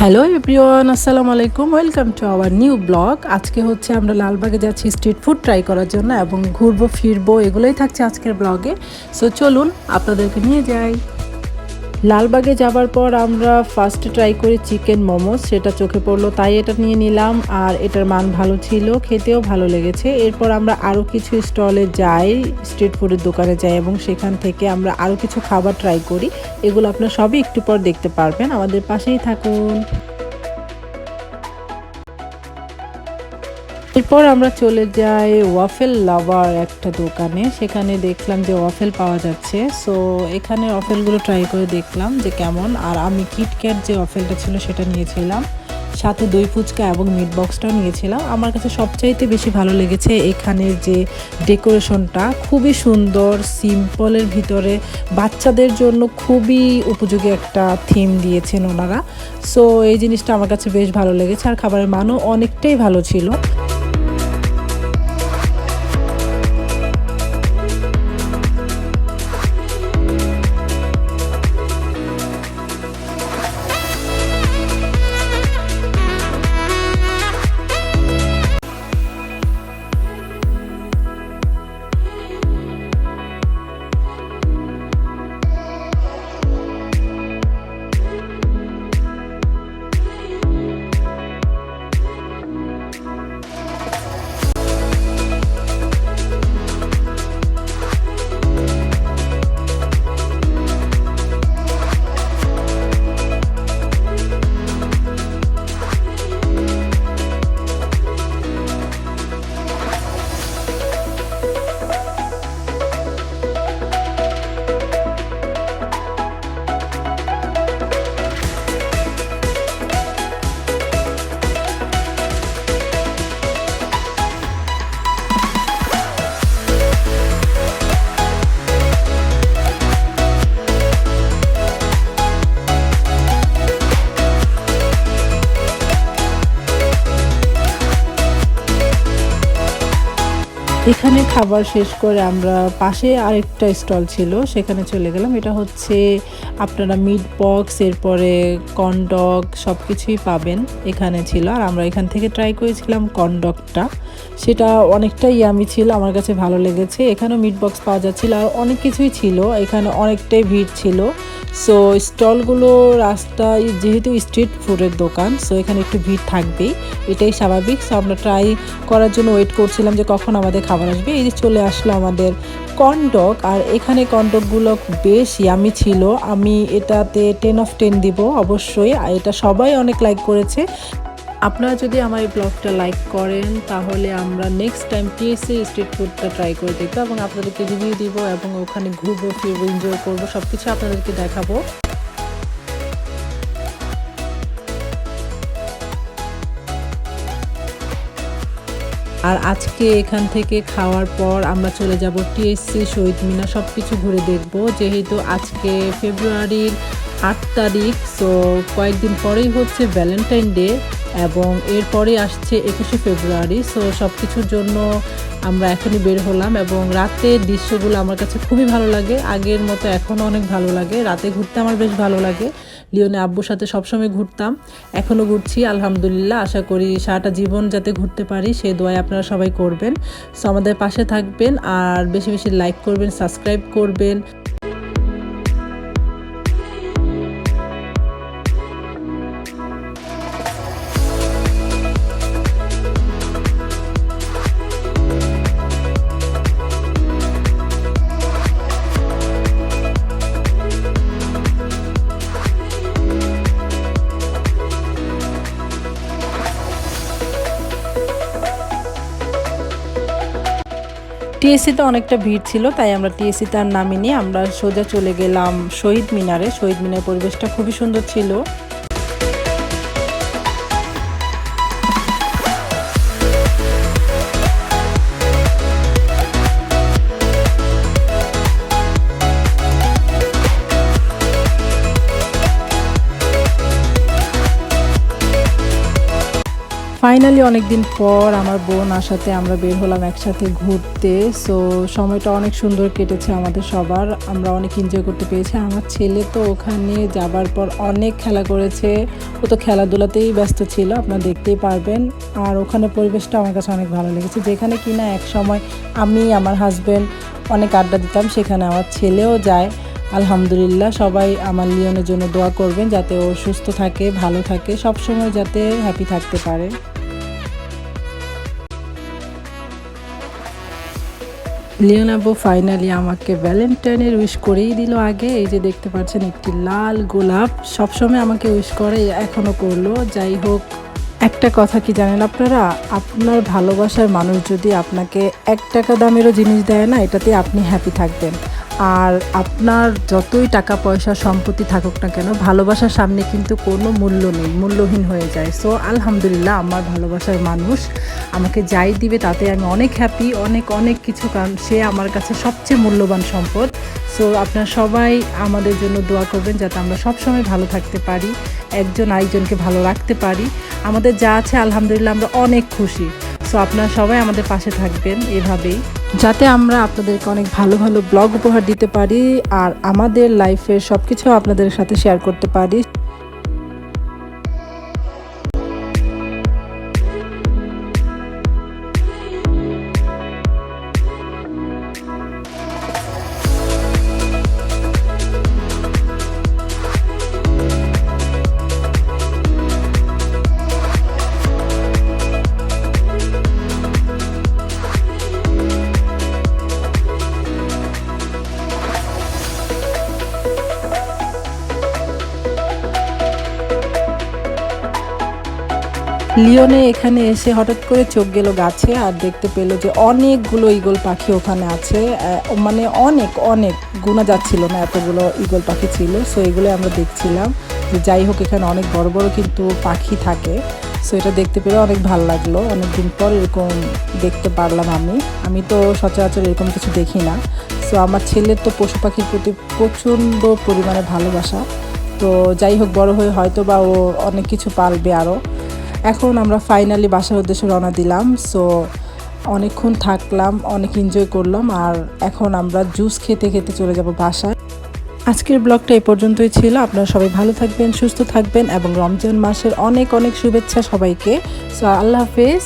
Hello everyone, আসসালামু আলাইকুম। Welcome to our new blog. আজকে হচ্ছে আমরা লালবাগে যাচ্ছি স্ট্রিট ফুড ট্রাই করার জন্য এবং ঘুরবো ফিরবো, এগুলোই থাকছে আজকের ব্লগে। সো চলুন আপনাদেরকে নিয়ে যাই। লালবাগে যাবার পর আমরা ফার্স্টে ট্রাই করি চিকেন মোমোস, সেটা চোখে পড়লো তাই এটা নিয়ে নিলাম। আর এটার মান ভালো ছিল, খেতেও ভালো লেগেছে। এরপর আমরা আরও কিছু স্টলে যাই, স্ট্রিট ফুডের দোকানে যাই এবং সেখান থেকে আমরা আরও কিছু খাবার ট্রাই করি। এগুলো আপনারা সবই একটু পর দেখতে পারবেন, আমাদের পাশেই থাকুন। এরপর আমরা চলে যাই ওয়াফেল লাভার একটা দোকানে, সেখানে দেখলাম যে ওয়াফেল পাওয়া যাচ্ছে। সো এখানে ওয়াফেলগুলো ট্রাই করে দেখলাম যে কেমন। আর আমি কিটক্যাট যে ওয়াফেলটা ছিল সেটা নিয়েছিলাম, সাথে দই ফুচকা এবং মিট বক্সটাও নিয়েছিলাম। আমার কাছে সবচাইতে বেশি ভালো লেগেছে এখানের যে ডেকোরেশনটা, খুবই সুন্দর, সিম্পলের ভিতরে বাচ্চাদের জন্য খুবই উপযোগী একটা থিম দিয়েছেন ওনারা। সো এই জিনিসটা আমার কাছে বেশ ভালো লেগেছে, আর খাবারের মানও অনেকটাই ভালো ছিল। এখানে খাবার শেষ করে আমরা পাশে আরেকটা স্টল ছিল সেখানে চলে গেলাম। এটা হচ্ছে আপনারা মিট বক্স, এরপরে কর্নডগ সব কিছুই পাবেন এখানে ছিল। আর আমরা এখান থেকে ট্রাই করেছিলাম কর্নডগটা, সেটা অনেকটাই ইয়ামি ছিল, আমার কাছে ভালো লেগেছে। এখানেও মিট বক্স পাওয়া যাচ্ছিল আর অনেক কিছুই ছিল, এখানে অনেকটাই ভিড় ছিল। সো স্টলগুলো রাস্তায়, যেহেতু স্ট্রিট ফুডের দোকান, সো এখানে একটু ভিড় থাকবেই, এটাই স্বাভাবিক। সো আমরা ট্রাই করার জন্য ওয়েট করছিলাম যে কখন আমাদের খাবার আসবে। এই যে চলে আসলো আমাদের কর্নডগ, আর এখানে কর্নডগগুলো বেশ ইয়ামি ছিল। আমি এটাতে 10 অফ 10 দিব অবশ্যই, আর এটা সবাই অনেক লাইক করেছে। আপনারা যদি আমার এই ব্লগটা লাইক করেন তাহলে আমরা নেক্সট টাইম টিএসসি স্ট্রিট ফুডটা ট্রাই করে দেখবো এবং আপনাদেরকে রিভিউ দিব এবং ওখানে ঘুরবো ফিরবো, এনজয় করবো, সব কিছু আপনাদেরকে দেখাবো। আর আজকে এখান থেকে খাওয়ার পর আমরা চলে যাব টিএসসি, শহীদ মিনার, সব কিছু ঘুরে দেখব। যেহেতু আজকে ফেব্রুয়ারির 8 তারিখ, সো কয়েকদিন পরেই হচ্ছে ভ্যালেন্টাইন ডে এবং এরপরে আসছে 21শে ফেব্রুয়ারি। সো সব কিছুর জন্য আমরা এখনই বের হলাম এবং রাতের দৃশ্যগুলো আমার কাছে খুবই ভালো লাগে, আগের মতো এখনও অনেক ভালো লাগে। রাতে ঘুরতে আমার বেশ ভালো লাগে, লিওনে আব্বুর সাথে সবসময় ঘুরতাম, এখনও ঘুরছি আলহামদুলিল্লাহ। আশা করি সারাটা জীবন যাতে ঘুরতে পারি সেই দোয়াই আপনারা সবাই করবেন। সো আমাদের পাশে থাকবেন আর বেশি বেশি লাইক করবেন, সাবস্ক্রাইব করবেন। টিএসসিতে অনেকটা ভিড় ছিল, তাই আমরা টিএসসিতে আর নামিনি, আমরা সোজা চলে গেলাম শহীদ মিনারে। শহীদ মিনার পরিবেশটা খুবই সুন্দর ছিল। ফাইনালি অনেকদিন পর আমার বোন আসাতে আমরা বের হলাম একসাথে ঘুরতে। সো সময়টা অনেক সুন্দর কেটেছে আমাদের সবার, আমরা অনেক এনজয় করতে পেরেছি। আমার ছেলে তো ওখানে যাবার পর অনেক খেলা করেছে, ও তো খেলাধুলাতেই ব্যস্ত ছিল, আপনারা দেখতেই পারবেন। আর ওখানে পরিবেশটা আমার কাছে অনেক ভালো লেগেছে, যেখানে কিনা এক সময় আমি আমার হাজব্যান্ড অনেক আড্ডা দিতাম, সেখানে আমার ছেলেও যায়। আলহামদুলিল্লাহ, সবাই আমার লিওনের জন্য দোয়া করবেন যাতে ও সুস্থ থাকে, ভালো থাকে, সবসময় যাতে হ্যাপি থাকতে পারে। লিওন আব্বু ফাইনালি আমাকে ভ্যালেন্টাইনের উইশ করেই দিল আগে। এই যে দেখতে পাচ্ছেন একটি লাল গোলাপ, সবসময় আমাকে উইশ করে, এখনও করলো। যাই হোক, একটা কথা কি জানেন আপনারা, আপনার ভালোবাসার মানুষ যদি আপনাকে 1 টাকা দামেরও জিনিস দেয় না, এটাতে আপনি হ্যাপি থাকবেন। আর আপনার যতই টাকা পয়সা সম্পত্তি থাকুক না কেন, ভালোবাসার সামনে কিন্তু কোনো মূল্য নেই, মূল্যহীন হয়ে যায়। সো আলহামদুলিল্লাহ, আমার ভালোবাসার মানুষ আমাকে যাই দিবে তাতে আমি অনেক হ্যাপি, অনেক অনেক কিছু, কারণ সে আমার কাছে সবচেয়ে মূল্যবান সম্পদ। সো আপনারা সবাই আমাদের জন্য দোয়া করবেন যাতে আমরা সবসময় ভালো থাকতে পারি, একজন আরেকজনকে ভালো রাখতে পারি। আমাদের যা আছে আলহামদুলিল্লাহ আমরা অনেক খুশি। সো আপনারা সবাই আমাদের পাশে থাকবেন এভাবেই, যাতে আমরা আপনাদেরকে অনেক ভালো ভালো ব্লগ উপহার দিতে পারি আর আমাদের লাইফের সব কিছু আপনাদের সাথে শেয়ার করতে পারি। লিওনে এখানে এসে হঠাৎ করে চোখ গেল গাছে, আর দেখতে পেলো যে অনেকগুলো ঈগল পাখি ওখানে আছে। মানে অনেক অনেক গোনা যাচ্ছিল না, এতগুলো ঈগল পাখি ছিল। সো এগুলো আমরা দেখছিলাম। যে যাই হোক, এখানে অনেক বড় বড় কিন্তু পাখি থাকে। সো এটা দেখতে পেলে অনেক ভালো লাগলো, অনেকদিন পর এরকম দেখতে পারলাম। আমি তো সচরাচর এরকম কিছু দেখি না। সো আমার ছেলের তো পশু পাখির প্রতি প্রচণ্ড পরিমাণে ভালোবাসা। তো যাই হোক, বড় হয়ে হয়তো বা ও অনেক কিছু পালবে আরও। এখন আমরা ফাইনালি বাসার উদ্দেশ্যে রওনা দিলাম। সো অনেকক্ষণ থাকলাম, অনেক এনজয় করলাম, আর এখন আমরা জুস খেতে খেতে চলে যাব বাসায়। আজকের ব্লগটা এই পর্যন্তই ছিল। আপনারা সবাই ভালো থাকবেন, সুস্থ থাকবেন, এবং রমজান মাসের অনেক অনেক শুভেচ্ছা সবাইকে। সো আল্লাহ হাফেজ।